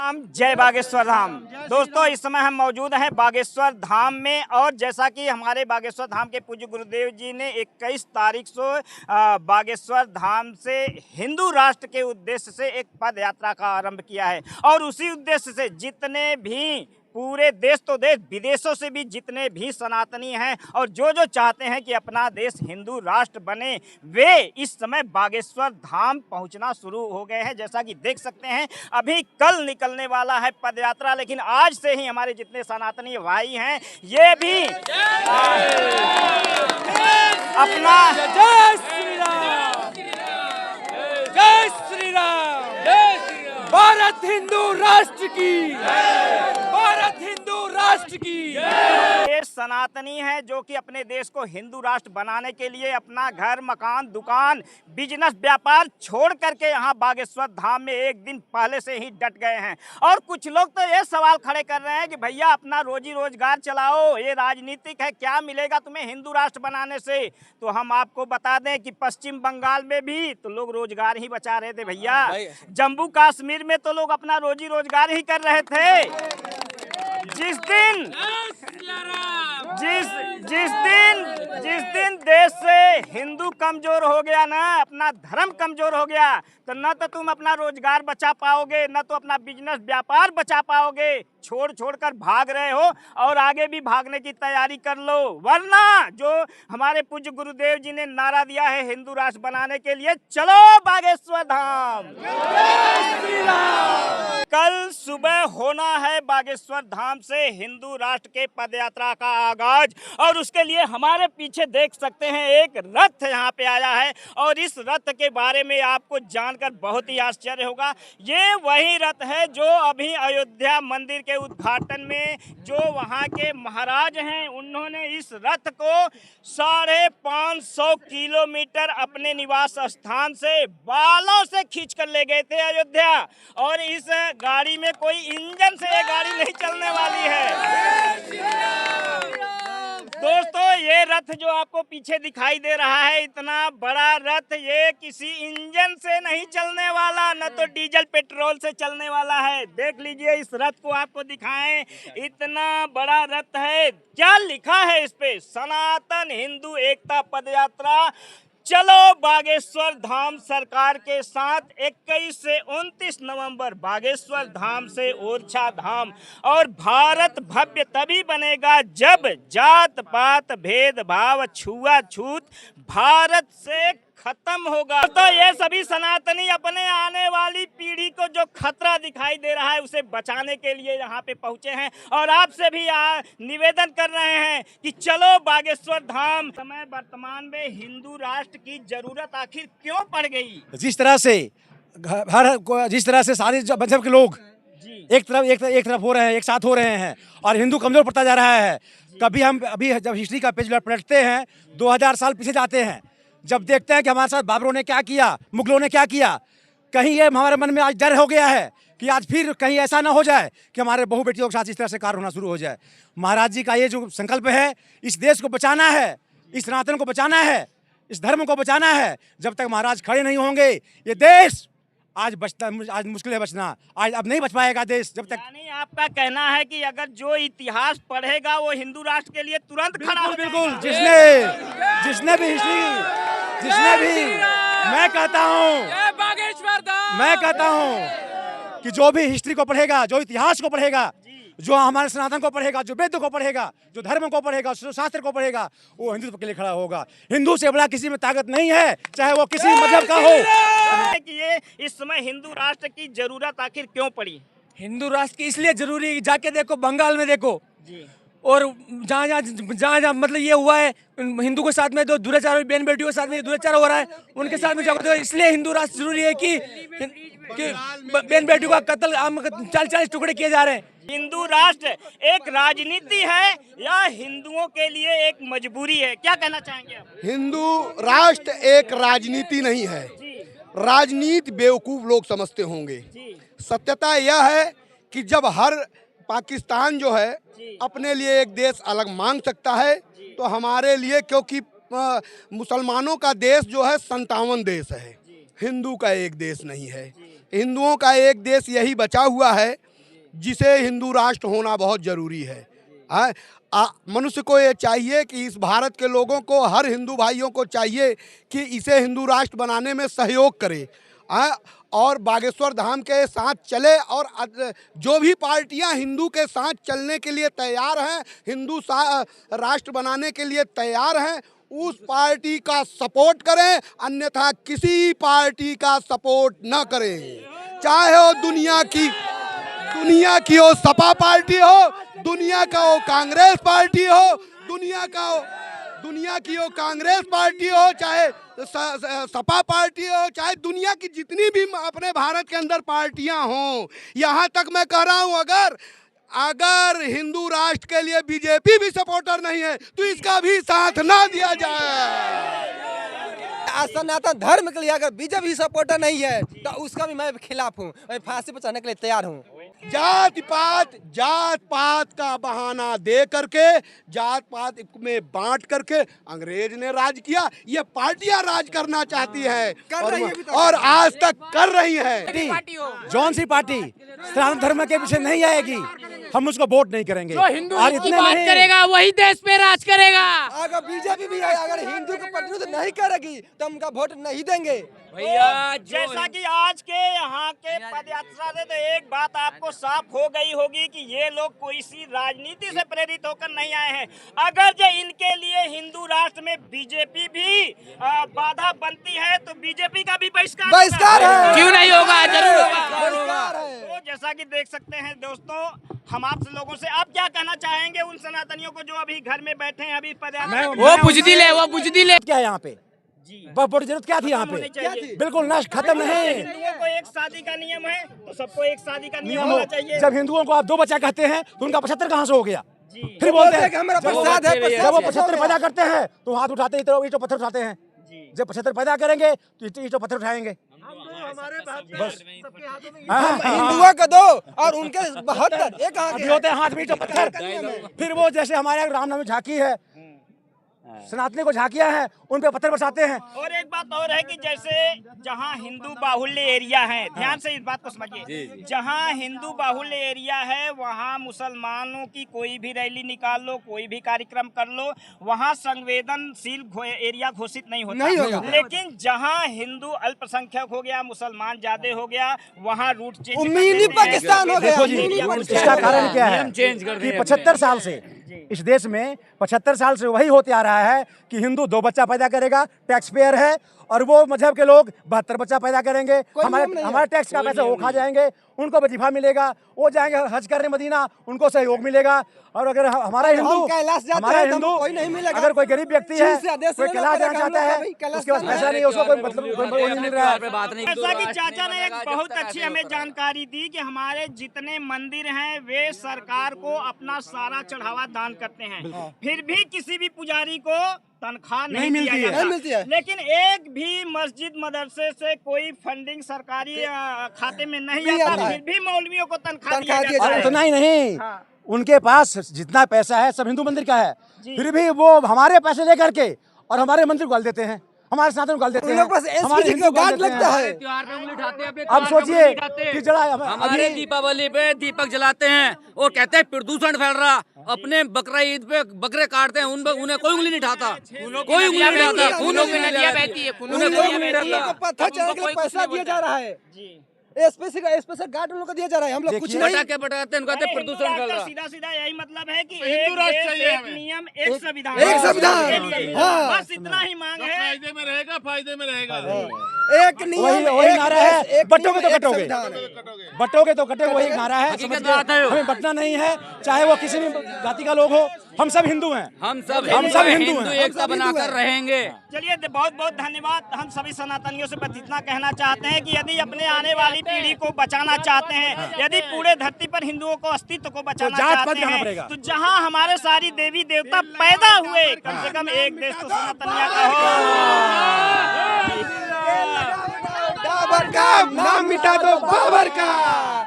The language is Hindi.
राम, जय बागेश्वर धाम। दोस्तों, इस समय हम मौजूद हैं बागेश्वर धाम में और जैसा कि हमारे बागेश्वर धाम के पूज्य गुरुदेव जी ने 21 तारीख को बागेश्वर धाम से हिंदू राष्ट्र के उद्देश्य से एक पद यात्रा का आरंभ किया है और उसी उद्देश्य से जितने भी पूरे देश तो देश विदेशों से भी जितने भी सनातनी हैं और जो चाहते हैं कि अपना देश हिंदू राष्ट्र बने, वे इस समय बागेश्वर धाम पहुंचना शुरू हो गए हैं। जैसा कि देख सकते हैं, अभी कल निकलने वाला है पद यात्रा, लेकिन आज से ही हमारे जितने सनातनी भाई हैं ये भी अपना जय श्री राम, जय श्री राम, भारत हिंदू राष्ट्र की, भारत हिंदू राष्ट्र की। ये सनातनी है जो कि अपने देश को हिंदू राष्ट्र बनाने के लिए अपना घर, मकान, दुकान, बिजनेस, व्यापार छोड़ करके यहाँ बागेश्वर धाम में एक दिन पहले से ही डट गए हैं। और कुछ लोग तो ये सवाल खड़े कर रहे हैं कि भैया अपना रोजी रोजगार चलाओ, ये राजनीतिक है, क्या मिलेगा तुम्हें हिंदू राष्ट्र बनाने से। तो हम आपको बता दें कि पश्चिम बंगाल में भी तो लोग रोजगार ही बचा रहे थे भैया, जम्मू कश्मीर में तो लोग अपना रोजी रोजगार ही कर रहे थे। जिस दिन देश से हिंदू कमजोर हो गया ना, अपना धर्म कमजोर हो गया, तो न तो तुम अपना रोजगार बचा पाओगे, न तो अपना बिजनेस व्यापार बचा पाओगे। छोड़ कर भाग रहे हो और आगे भी भागने की तैयारी कर लो, वरना जो हमारे पूज्य गुरुदेव जी ने नारा दिया है हिंदू राष्ट्र बनाने के लिए, चलो बागेश्वर धाम। कल सुबह होना है बागेश्वर धाम से हिंदू राष्ट्र के पदयात्रा का आगाज और उसके लिए हमारे पीछे देख सकते हैं एक रथ यहाँ पे आया है और इस रथ के बारे में आपको जानकर बहुत ही आश्चर्य होगा। ये वही रथ है जो अभी अयोध्या मंदिर के उद्घाटन में जो वहाँ के महाराज हैं उन्होंने इस रथ को 550 किलोमीटर अपने निवास स्थान से बालों से खींच कर ले गए थे अयोध्या। और इस गाड़ी में कोई इंजन से ये गाड़ी नहीं चलने वाली है। दोस्तों, ये रथ जो आपको पीछे दिखाई दे रहा है, इतना बड़ा रथ, ये किसी इंजन से नहीं चलने वाला, न तो डीजल पेट्रोल से चलने वाला है। देख लीजिए, इस रथ को आपको दिखाएं, इतना बड़ा रथ है। क्या लिखा है इस पे? सनातन हिंदू एकता पदयात्रा चलो बागेश्वर धाम सरकार के साथ 21 से 29 नवंबर बागेश्वर धाम से ओरछा धाम। और भारत भव्य तभी बनेगा जब जात पात भेदभाव छुआछूत भारत से खत्म होगा। तो ये सभी सनातनी अपने आने वाली पीढ़ी को जो खतरा दिखाई दे रहा है उसे बचाने के लिए यहाँ पे पहुँचे हैं और आपसे भी निवेदन कर रहे हैं कि चलो बागेश्वर धाम। समय वर्तमान में हिंदू राष्ट्र की जरूरत आखिर क्यों पड़ गई? जिस तरह से सारे मजहब के लोग एक तरफ हो रहे हैं, एक साथ हो रहे हैं और हिंदू कमजोर पड़ता जा रहा है। कभी हम अभी जब हिस्ट्री का पेज पलटते हैं 2000 साल पीछे जाते हैं, जब देखते हैं कि हमारे साथ बाबरों ने क्या किया, मुगलों ने क्या किया, कहीं ये हमारे मन में आज डर हो गया है कि आज फिर कहीं ऐसा ना हो जाए कि हमारे बहु बेटियों के साथ इस तरह से कार्य होना शुरू हो जाए। महाराज जी का ये जो संकल्प है, इस देश को बचाना है, इस सनातन को बचाना है, इस धर्म को बचाना है। जब तक महाराज खड़े नहीं होंगे ये देश आज मुश्किल है बचना, आज अब नहीं बच पाएगा देश जब तक। यानी आपका कहना है कि अगर जो इतिहास पढ़ेगा वो हिंदू राष्ट्र के लिए तुरंत खड़ा हो जाएगा। बिल्कुल, जिसने भी मैं कहता हूँ कि जो भी हिस्ट्री को पढ़ेगा, जो इतिहास को पढ़ेगा, जो हमारे सनातन को पढ़ेगा, जो वेद को पढ़ेगा, जो धर्म को पढ़ेगा, जो शास्त्र को पढ़ेगा, वो हिंदुत्व के लिए खड़ा होगा। हिंदू से बड़ा किसी में ताकत नहीं है, चाहे वो किसी मजहब का हो। कि ये इस समय हिंदू राष्ट्र की जरूरत आखिर क्यों पड़ी? हिंदू राष्ट्र की इसलिए जरूरी है, जाके देखो बंगाल में देखो जी, और जहाँ मतलब ये हुआ है हिंदू के साथ में जो दुराचार, बहन बेटियों के साथ में दुराचार हो रहा है, उनके साथ में जाकर इसलिए हिंदू राष्ट्र जरूरी है कि बहन बेटियों का कत्ल 40-40 टुकड़े किए जा रहे हैं। हिंदू राष्ट्र एक राजनीति है या हिंदुओं के लिए एक मजबूरी है? क्या कहना चाहेंगे आप? हिंदू राष्ट्र एक राजनीति नहीं है, राजनीति बेवकूफ लोग समझते होंगे। सत्यता यह है कि जब हर पाकिस्तान जो है अपने लिए एक देश अलग मांग सकता है, तो हमारे लिए, क्योंकि मुसलमानों का देश जो है 57 देश है, हिंदू का एक देश नहीं है। हिंदुओं का एक देश यही बचा हुआ है जिसे हिंदू राष्ट्र होना बहुत जरूरी है। मनुष्य को ये चाहिए कि इस भारत के लोगों को, हर हिंदू भाइयों को चाहिए कि इसे हिंदू राष्ट्र बनाने में सहयोग करे और बागेश्वर धाम के साथ चले। और जो भी पार्टियां हिंदू के साथ चलने के लिए तैयार हैं, हिंदू राष्ट्र बनाने के लिए तैयार हैं, उस पार्टी का सपोर्ट करें, अन्यथा किसी पार्टी का सपोर्ट न करें। चाहे वो दुनिया की वो सपा पार्टी हो, दुनिया का वो कांग्रेस पार्टी हो, दुनिया की वो कांग्रेस पार्टी हो, चाहे सपा पार्टी हो, चाहे दुनिया की जितनी भी अपने भारत के अंदर पार्टियां हों। यहाँ तक मैं कह रहा हूँ, अगर हिंदू राष्ट्र के लिए बीजेपी भी सपोर्टर नहीं है तो इसका भी साथ ना दिया जाए। सनातन धर्म के लिए अगर बीजेपी सपोर्टर नहीं है तो उसका भी मैं खिलाफ हूँ, मैं फांसी पर चढ़ने के लिए तैयार हूँ। जात पात का बहाना दे करके, जात पात में बांट करके अंग्रेज ने राज किया, ये पार्टियां राज करना चाहती है और आज तक कर रही है। जौन सी पार्टी सनातन धर्म के पीछे नहीं आएगी, हम उसको वोट नहीं करेंगे। जो हिंदू की बात करेगा वही देश पे राज करेगा। अगर बीजेपी भी अगर हिंदू को प्रतिनिधित्व नहीं करेगी तो उनका वोट नहीं देंगे। भैया जैसा कि आज के यहाँ के पदयात्रा से तो एक बात आपको साफ हो गई होगी कि ये लोग कोई सी राजनीति से प्रेरित होकर नहीं आए हैं। अगर जो इनके लिए हिंदू राष्ट्र में बीजेपी भी बाधा बनती है तो बीजेपी का भी बहिष्कार है। क्यों नहीं होगा, जरूर होगा। तो जैसा कि देख सकते हैं दोस्तों, हम आपसे लोगों से आप क्या कहना चाहेंगे उन सनातनियों को जो अभी घर में बैठे हैं, अभी पदयात्रा वो बुजदिल है। क्या है यहाँ पे जरूरत क्या थी यहाँ पे? बिल्कुल नष्ट खत्म नहीं। हिंदुओं को एक शादी का नियम है तो सबको एक शादी का नियम होना चाहिए। जब हिंदुओं को आप 2 बच्चा कहते हैं तो उनका 75 कहाँ से हो गया? फिर बोलते हैं जब वो 75 पैदा करते हैं तो हाथ उठाते ईंटों पत्थर उठाते हैं। जब 75 पैदा करेंगे तो ईंटों पत्थर उठाएंगे। हिंदुओं का 2 और उनके 72 एक होते हैं हाथ में ईंटों पत्थर। फिर वो जैसे हमारे रामनवमी झांकी है, सनातनी को झांकियां हैं, उन पे पत्थर बरसाते हैं। और एक बात और है कि जैसे जहां हिंदू बाहुल्य एरिया है, ध्यान से इस बात को समझिए, जहां हिंदू बाहुल्य एरिया है वहां मुसलमानों की कोई भी रैली निकाल लो, कोई भी कार्यक्रम कर लो, वहां संवेदनशील एरिया घोषित नहीं होगा। लेकिन जहां हिंदू अल्पसंख्यक हो गया, मुसलमान ज्यादा हो गया, वहाँ रूट चेंज पाकिस्तान हो गया। इसका कारण क्या है कि 75 साल से इस देश में 75 साल से वही होते आ रहा है कि हिंदू 2 बच्चा पैदा करेगा, टैक्स पेयर है, और वो मजहब के लोग 72 बच्चा पैदा करेंगे, हमारे टैक्स का पैसा वो खा जाएंगे, उनको वजीफा मिलेगा, वो जाएंगे हज करने मदीना, उनको सहयोग मिलेगा। और अगर हमारा हिंदू कोई नहीं मिलेगा। अगर कोई गरीब व्यक्ति है, कोई कैलाश जाना चाहता है, उसके पास पैसा नहीं है, उसको कोई मतलब नहीं मिल रहा है। ऐसा कि चाचा ने एक बहुत अच्छी हमें जानकारी दी कि हमारे जितने मंदिर हैं वे सरकार को अपना सारा चढ़ावा दान करते हैं, फिर भी किसी भी पुजारी को तनख्वाह नहीं मिलती है। लेकिन एक भी मस्जिद मदरसे से कोई फंडिंग सरकारी खाते में नहीं आता, फिर भी मौलवियों को तनख्वाह दिया जाता है। उतना ही नहीं, उनके पास जितना पैसा है सब हिंदू मंदिर का है, फिर भी वो हमारे पैसे लेकर के और हमारे मंदिर को गाल देते हैं, हमारे साथ में गाल देते हैं, हमारे हिंदू गाल लगता है। अब सोचिए कि हमारे दीपावली पे दीपक जलाते हैं और कहते हैं प्रदूषण फैल रहा, अपने बकरा ईद पे बकरे काटते हैं, उन्हें कोई उंगली नहीं उठाता, कोई उंगली नहीं उठाता, खूनों की नदियां बहती है, पत्थर चढ़ने के लिए पैसा दिया जा रहा है, स्पेशल गार्ड उन लोग को दिया जा रहा है, हम लोग कुछ नहीं बटाते हैं, प्रदूषण फैल रहा। सीधा यही मतलब है कि एक देश, एक नियम, एक संविधान, बस इतना ही मांग है। फायदे में रहेगा। एक नियम, वही नारा है, बटोगे तो कटोगे, बटोगे तो कटोगे, वही नारा है। हमें बटना नहीं है, चाहे वो किसी भी जाति का लोग हो, हम सब हिंदू हैं, हम सब हिंदू हैं, एकता बनाकर रहेंगे। चलिए बहुत बहुत धन्यवाद। हम सभी सनातनियों से बस इतना कहना चाहते हैं कि यदि अपने आने वाली पीढ़ी को बचाना चाहते हैं, यदि पूरे धरती पर हिंदुओं को अस्तित्व को बचाना चाहते हैं, तो जहां हमारे सारी देवी देवता पैदा हुए, कम से कम एक देश तो सनातनिया का हो। बाबर का नाम मिटा दो, बाबर का।